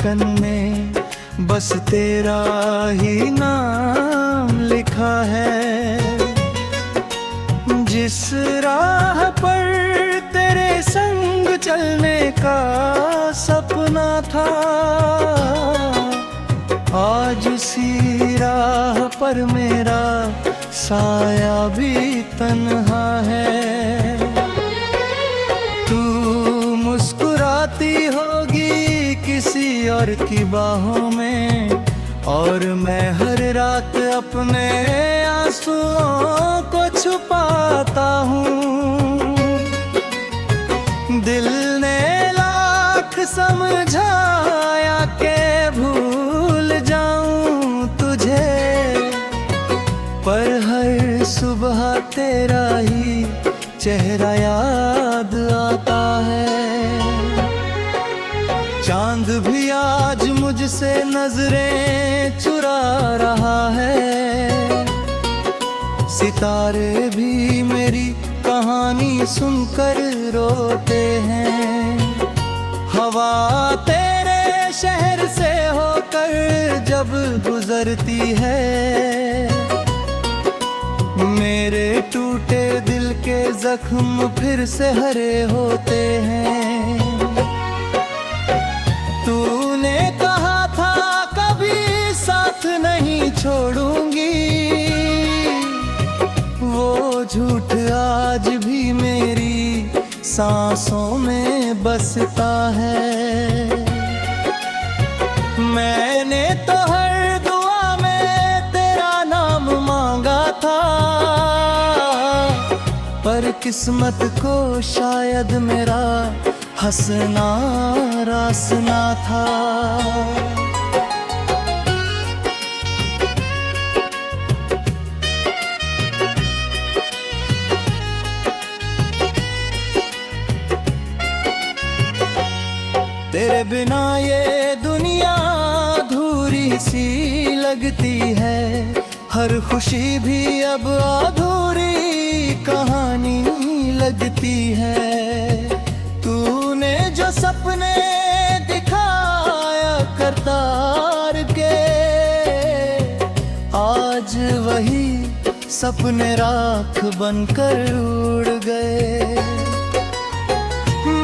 धड़कन में बस तेरा ही नाम लिखा है। जिस राह पर तेरे संग चलने का सपना था, आज उसी राह पर मेरा साया भी तन्हा है। तू मुस्कुराती होगी किसी और की बाहों में, और मैं हर रात अपने आंसुओं को छुपाता हूँ। दिल ने लाख समझाया के भूल जाऊं तुझे, पर हर सुबह तेरा ही चेहरा याद आता है। चांद भी आज मुझसे नजरें चुरा रहा है, सितारे भी मेरी कहानी सुनकर रोते हैं। हवा तेरे शहर से होकर जब गुजरती है, मेरे टूटे दिल के जख्म फिर से हरे होते हैं। तूने कहा था कभी साथ नहीं छोड़ूंगी, वो झूठ आज भी मेरी सांसों में बसता है। मैंने तो हर दुआ में तेरा नाम मांगा था, पर किस्मत को शायद मेरा हंसना रासना था। तेरे बिना ये दुनिया अधूरी सी लगती है, हर खुशी भी अब अधूरी कहानी लगती है। तूने जो सपने दिखाया करतार के, आज वही सपने राख बनकर उड़ गए।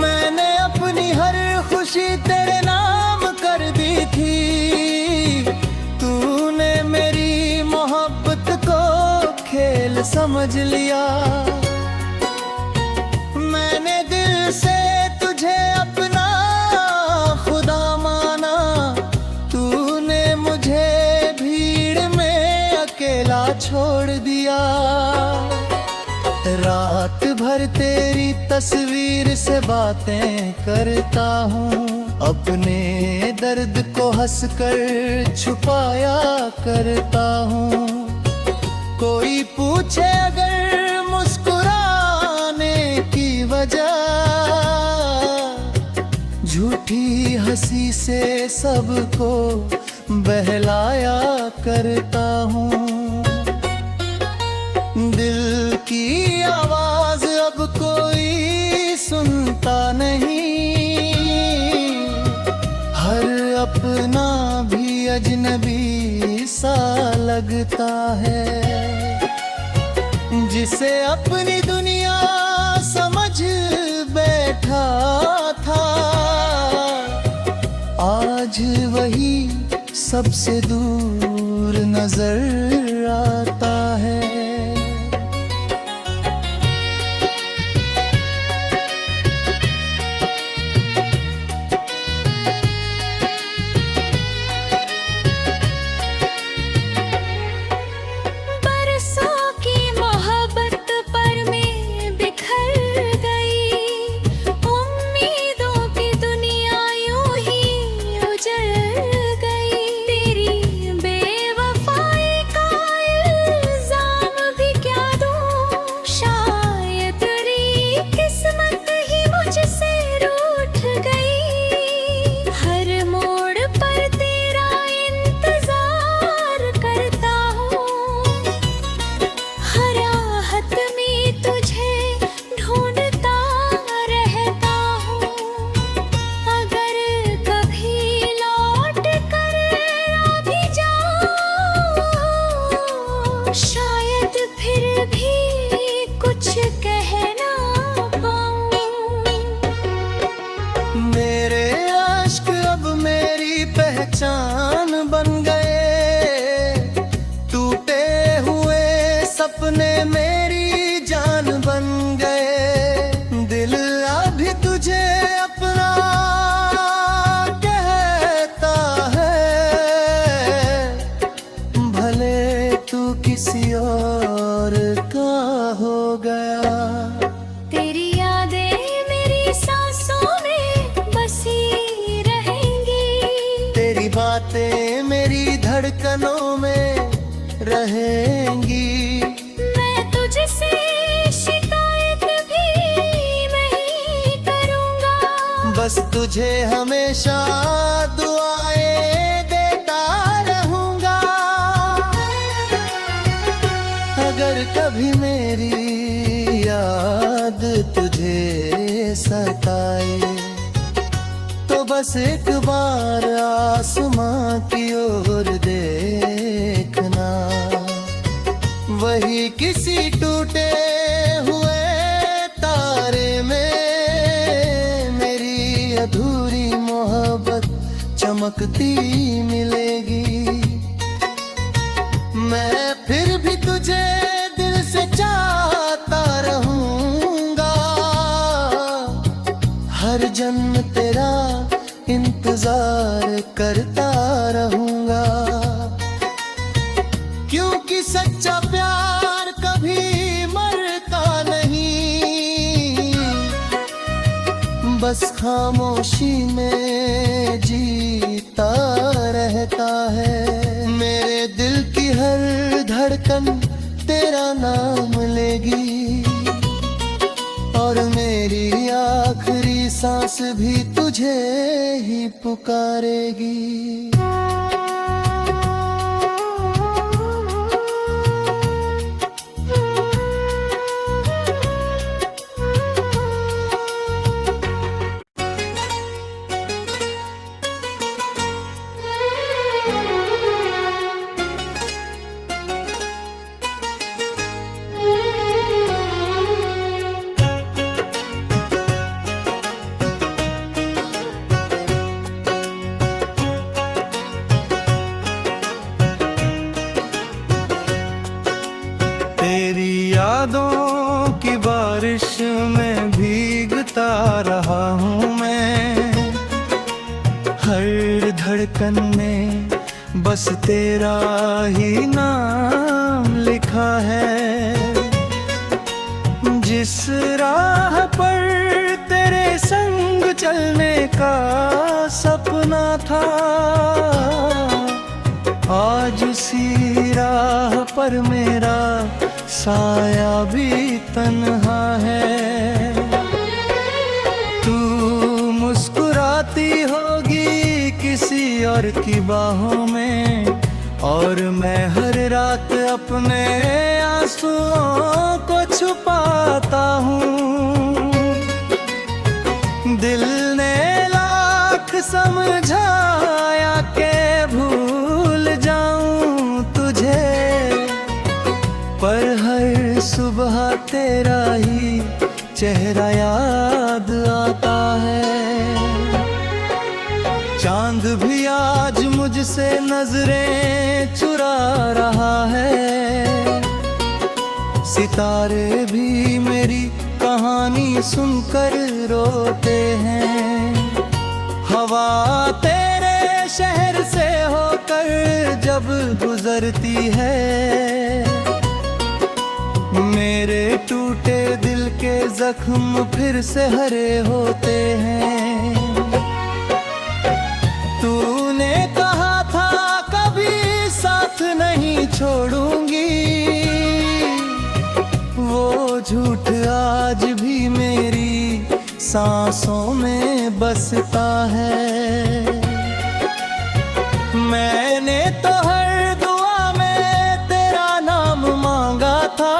मैंने अपनी हर खुशी तेरे नाम कर दी थी, तूने मेरी मोहब्बत को खेल समझ लिया। मैंने दिल से तुझे अपना खुदा माना, तूने मुझे भीड़ में अकेला छोड़ दिया। रात भर तेरी तस्वीर से बातें करता हूँ, अपने दर्द को हंसकर छुपाया करता हूँ। कोई पूछे अगर मुस्कुराने की वजह, झूठी हंसी से सबको बहलाया करता हूँ। दिल की आवाज अब कोई सुनता नहीं, हर अपना भी अजनबी सा लगता है। जिसे अपनी दुनिया समझ बैठा था, आज वही सबसे दूर नजर आता है। तेरी बेवफाई का मेरे अश्क अब मेरी पहचान बन गए, टूटे हुए सपने मेरी जान बन गए। दिल अभी तुझे अपना कहता है, भले तू किसी और का हो गया। तेरी यादें मेरी सांसों में बसी रहेंगी, तेरी बातें मेरी धड़कनों में रहेंगी। मैं तुझसे शिकायत भी नहीं करूँगा, बस तुझे हमेशा दुआएं देता रहूँगा। अगर कभी मेरी याद तुझे सताए, तो बस एक बार आसमां की ओर देखना। वही किसी टूटे हुए तारे में मेरी अधूरी मोहब्बत चमकती मिलेगी। मैं फिर भी तुझे दिल से चाहता रहूँगा, हर जन्म तेरा इंतजार करता रहूँगा। क्योंकि सच्चा प्यार कभी मरता नहीं, बस खामोशी में जीता रहता है। मेरे दिल की हर धड़कन तेरा नाम लेगी, और मेरी आखिरी सांस भी तुझे ही पुकारेगी। तेरी यादों की बारिश में भीगता रहा हूँ मैं, हर धड़कन में बस तेरा ही नाम लिखा है। जिस राह पर तेरे संग चलने का सपना था, आज उसी राह पर मेरा साया भी तन्हा है। तू मुस्कुराती होगी किसी और की बाहों में, और मैं हर रात अपने आंसुओं को छुपाता हूँ। दिल ने लाख समझाया के भूल जाऊं तुझे, पर हर सुबह तेरा ही चेहरा याद आता है। चांद भी आज मुझसे नजरें चुरा रहा है, सितारे भी मेरी कहानी सुनकर रोते हैं। हवा तेरे शहर से होकर जब गुजरती है, मेरे टूटे दिल के जख्म फिर से हरे होते हैं। तूने कहा था कभी साथ नहीं छोड़ूंगी, वो झूठ आज भी मेरी सांसों में बसता है। मैंने तो हर दुआ में तेरा नाम मांगा था,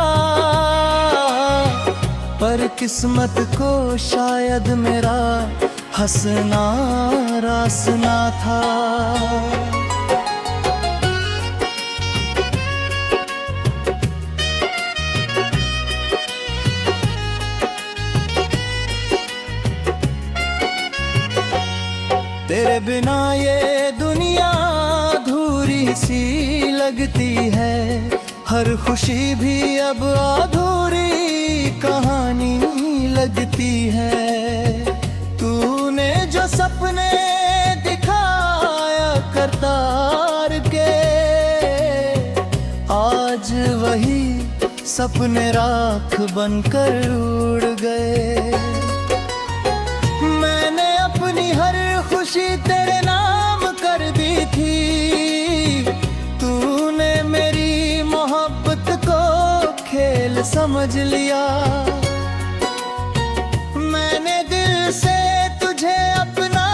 पर किस्मत को शायद मेरा हंसना रासना था। तेरे बिना ये दुनिया अधूरी सी लगती है, हर खुशी भी अब अधूरी कहानी लगती है। तूने जो सपने दिखाया करतार के, आज वही सपने राख बनकर उड़ गए। मैंने अपनी हर खुशी तेरे नाम कर दी थी, तूने मेरी मोहब्बत को खेल समझ लिया। मैंने दिल से तुझे अपना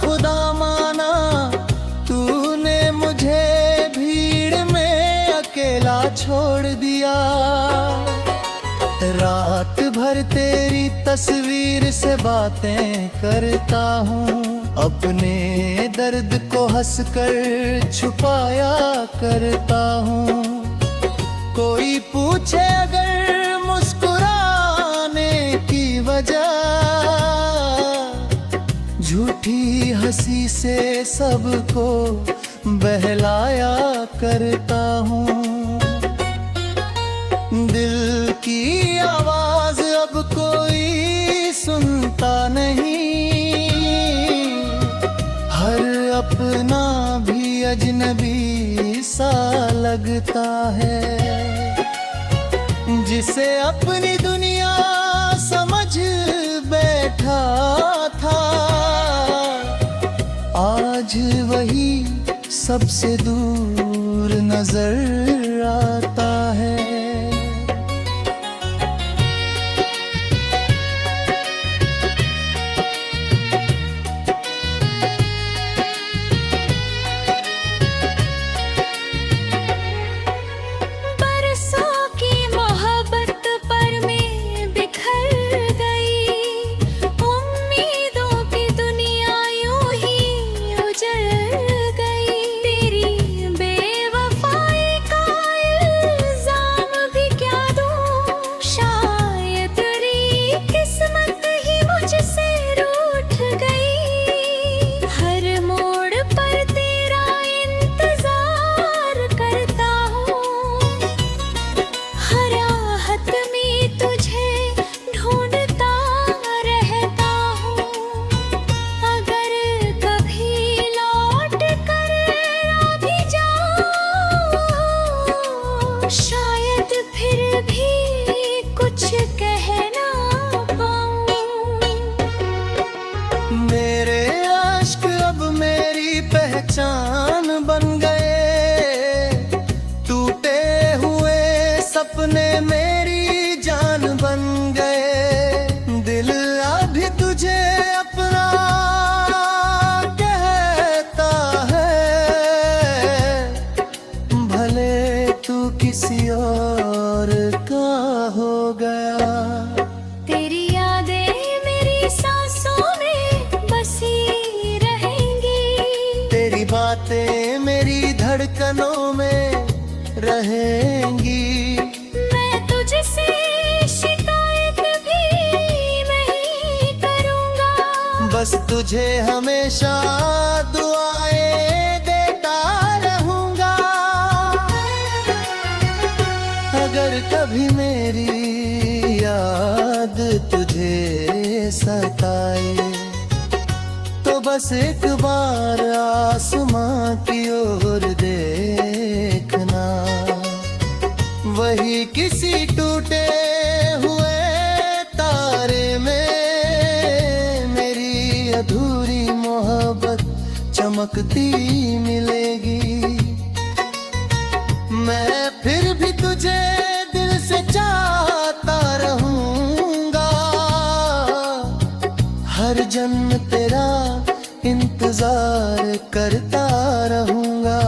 खुदा माना, तूने मुझे भीड़ में अकेला छोड़ दिया। रात भर तेरी तस्वीर से बातें करता हूँ, अपने दर्द को हंसकर छुपाया करता हूँ। कोई पूछे अगर मुस्कुराने की वजह, झूठी हंसी से सबको बहलाया करता हूँ। दिल की आवाज अब कोई सुनता नहीं, हर अपना भी अजनबी सा लगता है। जिसे अपनी दुनिया समझ बैठा था, आज वही सबसे दूर नजर आता है। पहचान बन गए, टूटे हुए सपने मेरी जान बन गए। दिल अभी तुझे अपना कहता है, भले तू किसी और का हो गया। तेरी यादें मेरी सांसों में बसी, बातें मेरी धड़कनों में रहेंगी। मैं तुझसे शिकायत भी नहीं करूँगा, बस तुझे हमेशा दुआएं देता रहूँगा। अगर कभी मेरी याद तुझे सताए, तो बस एक बार आसमां की ओर देखना, वही किसी टूटे हुए तारे में मेरी अधूरी मोहब्बत चमकती मिलेगी। मैं फिर भी तुझे दिल से चाहता रहूँगा, हर जन्म तेरा इंतजार करता रहूँगा।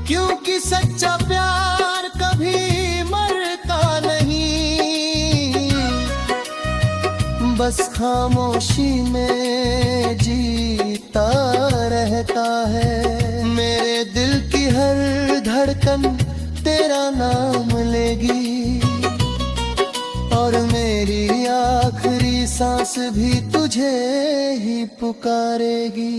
क्योंकि सच्चा प्यार कभी मरता नहीं, बस खामोशी में जीता रहता है। मेरे दिल की हर धड़कन तेरा नाम लेगी, और मेरी आखिरी सांस भी तुझे ही पुकारेगी।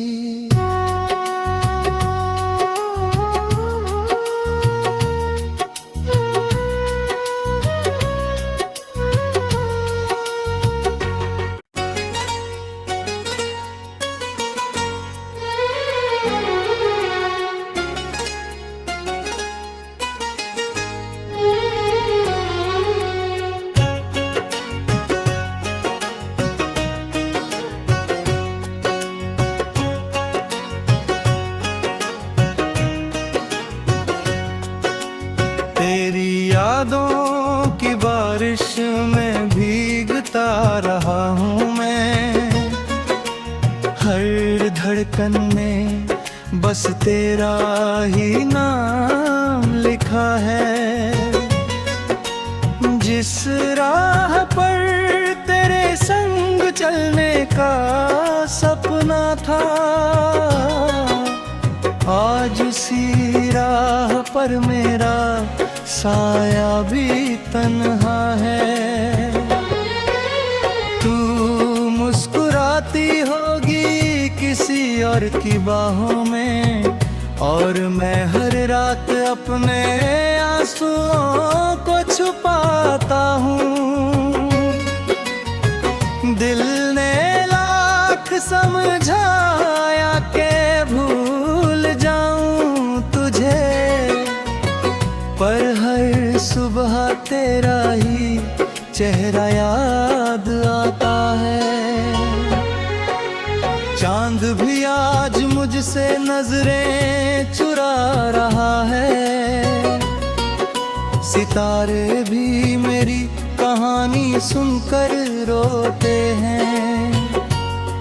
तेरी यादों की बारिश में भीगता रहा हूँ मैं, हर धड़कन में बस तेरा ही नाम लिखा है। जिस राह पर तेरे संग चलने का सपना था, आज उसी राह पर मेरा साया भी तन्हा है। तू मुस्कुराती होगी किसी और की बाहों में, और मैं हर रात अपने आंसुओं को छुपाता हूँ। दिल ने लाख समझाया के भूल जाऊं तुझे, पर हर सुबह तेरा ही चेहरा याद आता है। चांद भी आज मुझसे नजरें चुरा रहा है, सितारे भी मेरी कहानी सुनकर रोते हैं।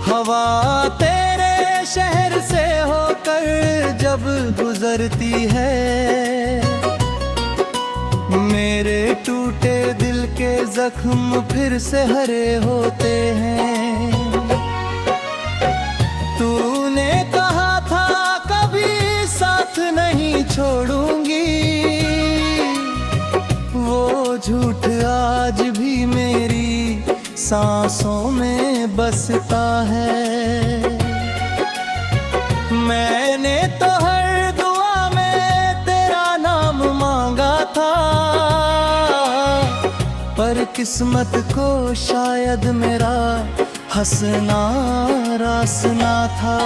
हवा तेरे शहर से होकर जब गुजरती है, मेरे टूटे दिल के जख्म फिर से हरे होते हैं। तूने कहा था कभी साथ नहीं छोड़ूंगी, वो झूठ आज भी मेरी सांसों में बसता है। मैंने तो हर दुआ में तेरा नाम मांगा था, पर किस्मत को शायद मेरा हंसना रासना था।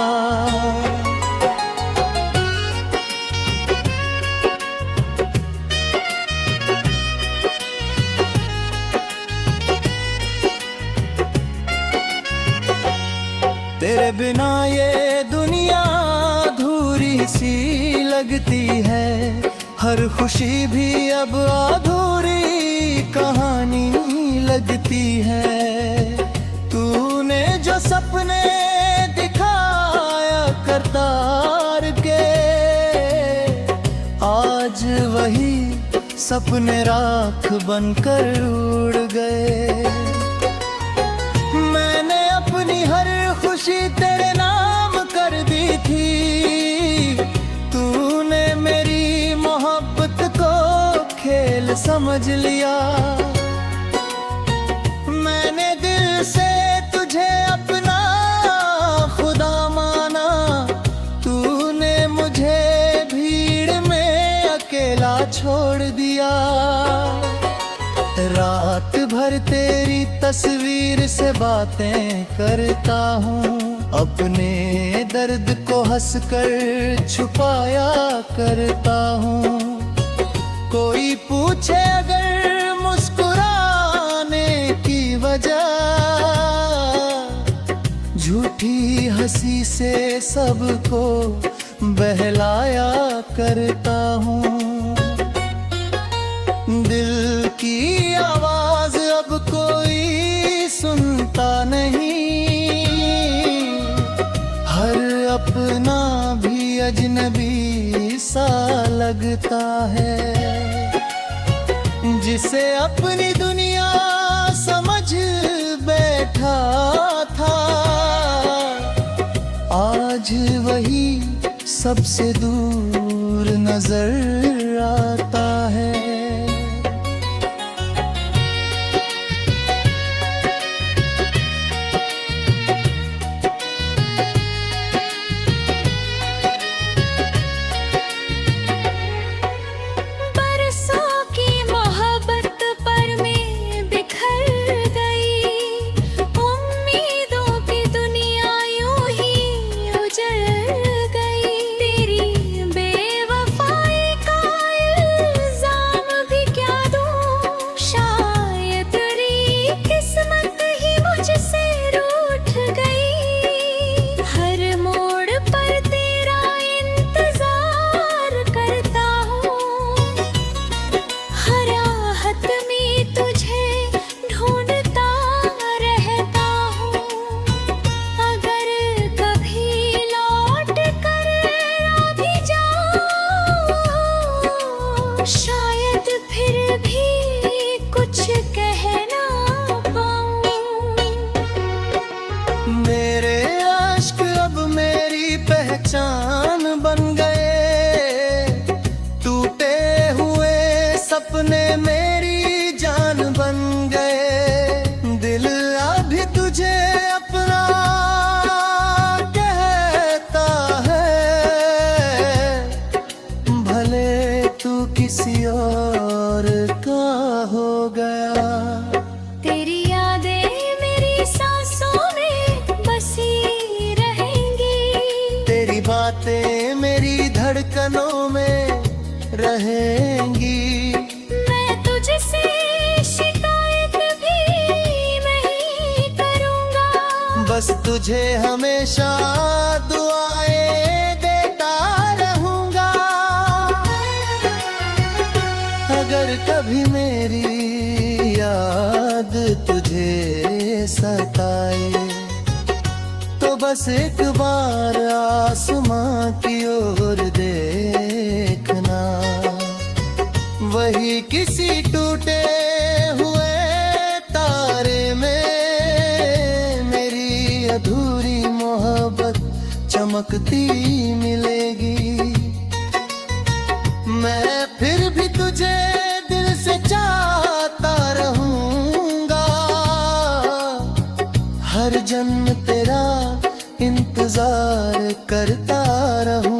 तेरे बिना ये दुनिया अधूरी सी लगती है, हर खुशी भी अब अधूरी कहानी लगती है। तूने जो सपने दिखाया करतार के, आज वही सपने राख बनकर उड़ गए। मैंने अपनी हर खुशी तेरे नाम कर दी थी, तूने मेरी मोहब्बत को खेल समझ लिया। मैंने दिल से तुझे अपना खुदा माना, तूने मुझे भीड़ में अकेला छोड़ दिया। रात भर तेरी तस्वीर से बातें करता हूँ, अपने दर्द को हंसकर छुपाया करता हूँ। कोई पूछे अगर मुस्कुराने की वजह, झूठी हंसी से सबको बहलाया करता हूँ। दिल की आवाज अब कोई सुनता नहीं, हर अपना भी अजनबी सा लगता है। जिसे अपनी दुनिया समझ बैठा था, आज वही सबसे दूर नजर आता है। मेरे अश्क अब मेरी पहचान बन गए, टूटे हुए सपने मेरी जान बन गए। दिल अभी तुझे अपना कहता है, भले तू किसी और का हो गया। तेरी यादें मेरी सांसों में बसी रहेंगी, तेरी बातें मेरी धड़कनों में रहेंगी। मैं तुझसे शिकायत भी नहीं करूँगा, बस तुझे हमेशा दुआएं देता रहूंगा। अगर कभी मेरी याद तुझे सताए, तो बस एक बार आसमां की ओर देखना। वही किसी टूटे हुए तारे में मेरी अधूरी मोहब्बत चमकती मिलेगी। मैं फिर भी तुझे दिल से चाहता रहूंगा, हर जन्म तेरा इंतजार करता रहूं।